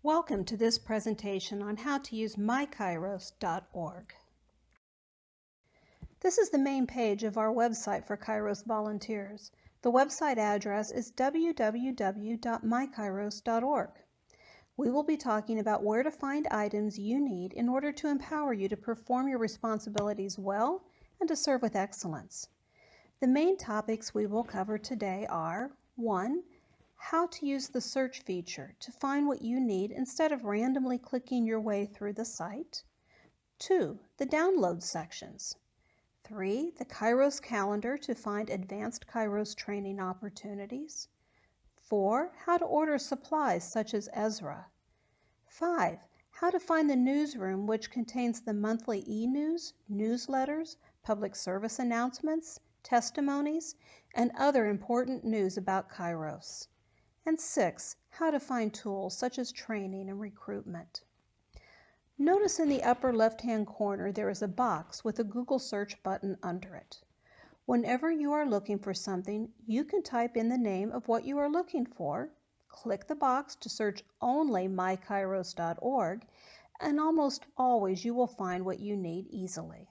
Welcome to this presentation on how to use MyKairos.org. This is the main page of our website for Kairos volunteers. The website address is www.mykairos.org. We will be talking about where to find items you need in order to empower you to perform your responsibilities well and to serve with excellence. The main topics we will cover today are 1. How to use the search feature to find what you need instead of randomly clicking your way through the site. 2. The download sections. 3. The Kairos Calendar to find advanced Kairos training opportunities. 4. How to order supplies such as Ezra. 5. How to find the newsroom, which contains the monthly e-news, newsletters, public service announcements, testimonies, and other important news about Kairos. And 6. How to find tools such as training and recruitment. Notice in the upper left-hand corner there is a box with a Google search button under it. Whenever you are looking for something, you can type in the name of what you are looking for, click the box to search only mykairos.org, and almost always you will find what you need easily.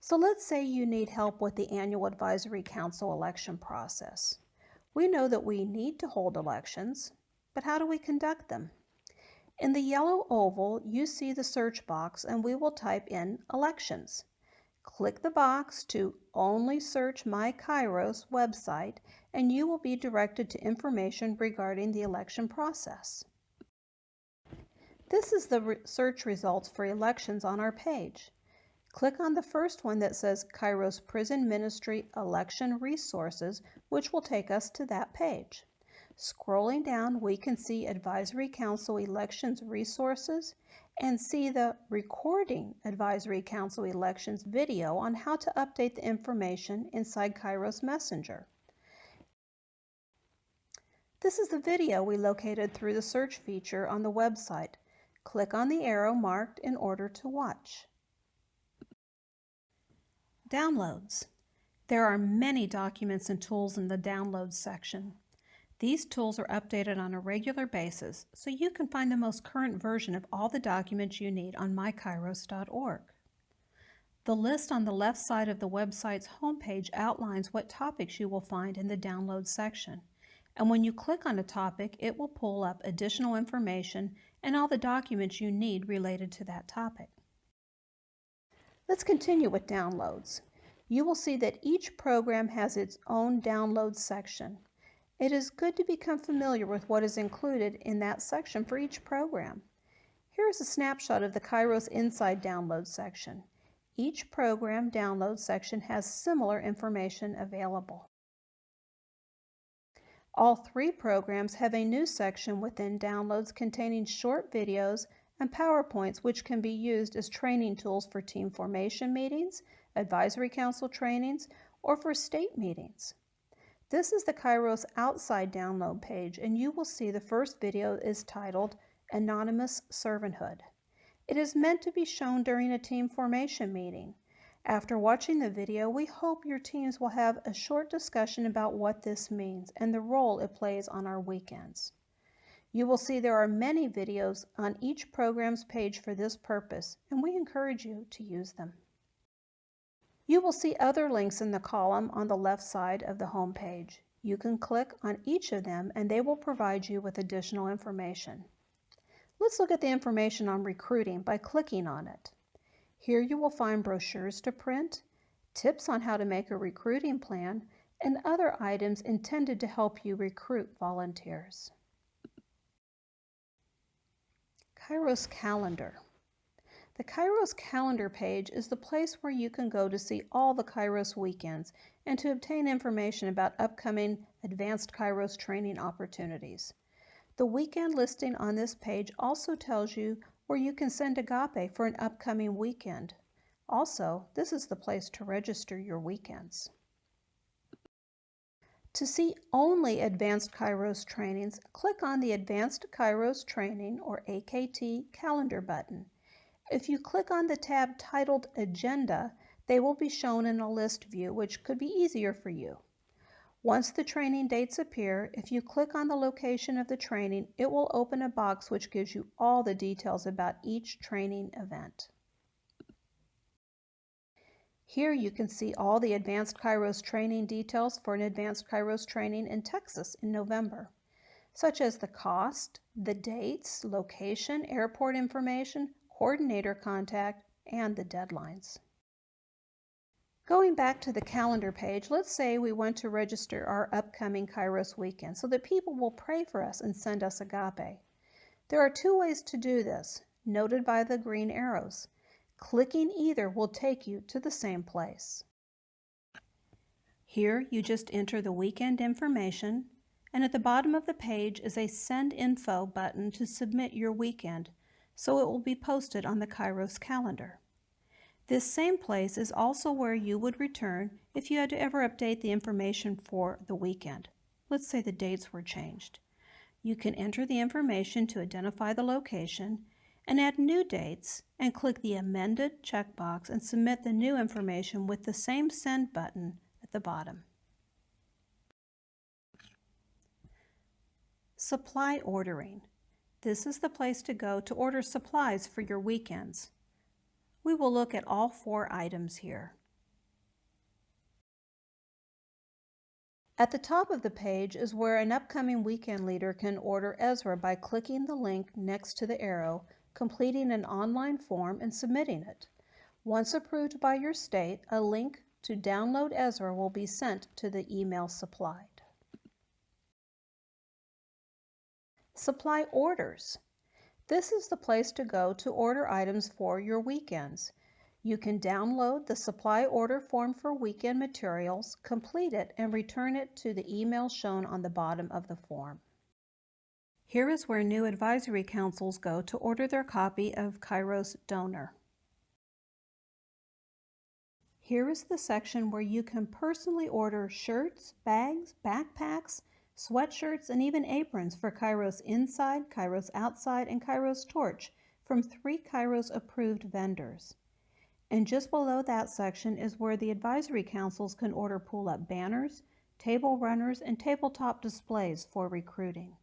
So let's say you need help with the annual Advisory Council election process. We know that we need to hold elections, but how do we conduct them? In the yellow oval, you see the search box and we will type in elections. Click the box to only search MyKairos website and you will be directed to information regarding the election process. This is the search results for elections on our page. Click on the first one that says Kairos Prison Ministry Election Resources, which will take us to that page. Scrolling down, we can see Advisory Council Elections Resources and see the Recording Advisory Council Elections video on how to update the information inside Kairos Messenger. This is the video we located through the search feature on the website. Click on the arrow marked in order to watch. Downloads. There are many documents and tools in the Downloads section. These tools are updated on a regular basis, so you can find the most current version of all the documents you need on mykairos.org. The list on the left side of the website's homepage outlines what topics you will find in the Downloads section. And when you click on a topic, it will pull up additional information and all the documents you need related to that topic. Let's continue with downloads. You will see that each program has its own download section. It is good to become familiar with what is included in that section for each program. Here is a snapshot of the Kairos Inside Download section. Each program download section has similar information available. All three programs have a new section within downloads containing short videos and PowerPoints which can be used as training tools for team formation meetings, advisory council trainings, or for state meetings. This is the Kairos Outside download page, and you will see the first video is titled Anonymous Servanthood. It is meant to be shown during a team formation meeting. After watching the video, we hope your teams will have a short discussion about what this means and the role it plays on our weekends. You will see there are many videos on each program's page for this purpose, and we encourage you to use them. You will see other links in the column on the left side of the home page. You can click on each of them and they will provide you with additional information. Let's look at the information on recruiting by clicking on it. Here you will find brochures to print, tips on how to make a recruiting plan, and other items intended to help you recruit volunteers. Kairos Calendar. The Kairos Calendar page is the place where you can go to see all the Kairos weekends and to obtain information about upcoming advanced Kairos training opportunities. The weekend listing on this page also tells you where you can send agape for an upcoming weekend. Also, this is the place to register your weekends. To see only Advanced Kairos trainings, click on the Advanced Kairos Training or AKT Calendar button. If you click on the tab titled Agenda, they will be shown in a list view, which could be easier for you. Once the training dates appear, if you click on the location of the training, it will open a box which gives you all the details about each training event. Here you can see all the Advanced Kairos training details for an Advanced Kairos training in Texas in November, such as the cost, the dates, location, airport information, coordinator contact, and the deadlines. Going back to the calendar page, let's say we want to register our upcoming Kairos weekend so that people will pray for us and send us agape. There are two ways to do this, noted by the green arrows. Clicking either will take you to the same place. Here you just enter the weekend information, and at the bottom of the page is a Send Info button to submit your weekend, so it will be posted on the Kairos calendar. This same place is also where you would return if you had to ever update the information for the weekend. Let's say the dates were changed. You can enter the information to identify the location and add new dates and click the Amended checkbox and submit the new information with the same Send button at the bottom. Supply ordering. This is the place to go to order supplies for your weekends. We will look at all 4 items here. At the top of the page is where an upcoming weekend leader can order Ezra by clicking the link next to the arrow, completing an online form, and submitting it. Once approved by your state, a link to download Ezra will be sent to the email supplied. Supply orders. This is the place to go to order items for your weekends. You can download the supply order form for weekend materials, complete it, and return it to the email shown on the bottom of the form. Here is where new advisory councils go to order their copy of Kairos Donor. Here is the section where you can personally order shirts, bags, backpacks, sweatshirts, and even aprons for Kairos Inside, Kairos Outside, and Kairos Torch from 3 Kairos approved vendors. And just below that section is where the advisory councils can order pull-up banners, table runners, and tabletop displays for recruiting.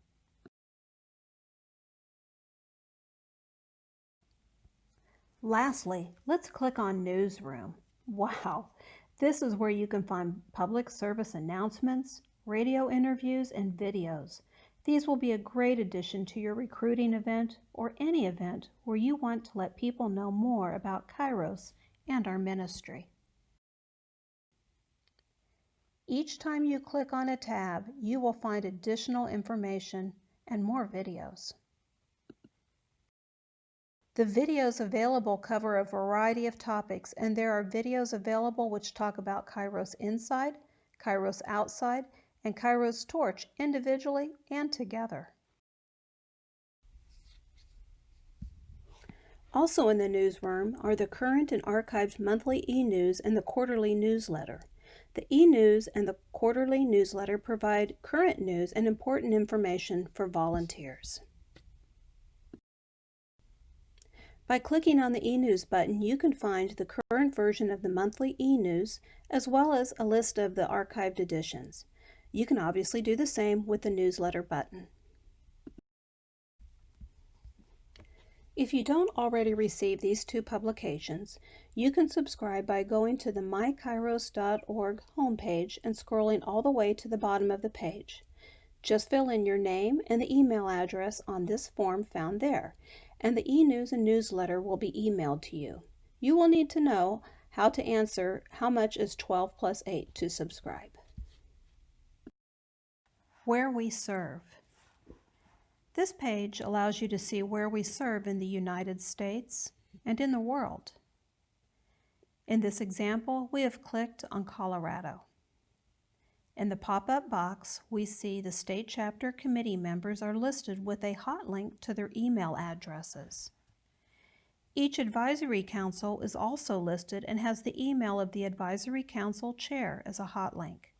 Lastly, let's click on Newsroom. Wow, this is where you can find public service announcements, radio interviews, and videos. These will be a great addition to your recruiting event or any event where you want to let people know more about Kairos and our ministry. Each time you click on a tab, you will find additional information and more videos. The videos available cover a variety of topics, and there are videos available which talk about Kairos Inside, Kairos Outside, and Kairos Torch individually and together. Also in the newsroom are the current and archived monthly e-news and the quarterly newsletter. The e-news and the quarterly newsletter provide current news and important information for volunteers. By clicking on the e-news button, you can find the current version of the monthly e-news as well as a list of the archived editions. You can obviously do the same with the newsletter button. If you don't already receive these 2 publications, you can subscribe by going to the MyKairos.org homepage and scrolling all the way to the bottom of the page. Just fill in your name and the email address on this form found there, and the e-news and newsletter will be emailed to you. You will need to know how to answer how much is 12 plus 8 to subscribe. Where we serve. This page allows you to see where we serve in the United States and in the world. In this example, we have clicked on Colorado. In the pop-up box, we see the state chapter committee members are listed with a hot link to their email addresses. Each advisory council is also listed and has the email of the advisory council chair as a hot link.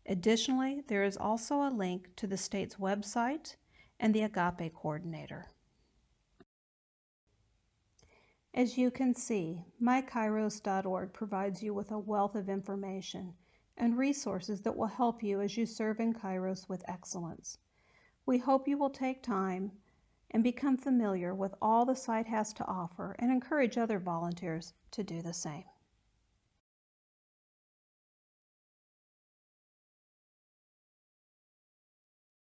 Additionally, there is also a link to the state's website and the Agape coordinator. As you can see, MyKairos.org provides you with a wealth of information, and resources that will help you as you serve in Kairos with excellence. We hope you will take time and become familiar with all the site has to offer and encourage other volunteers to do the same.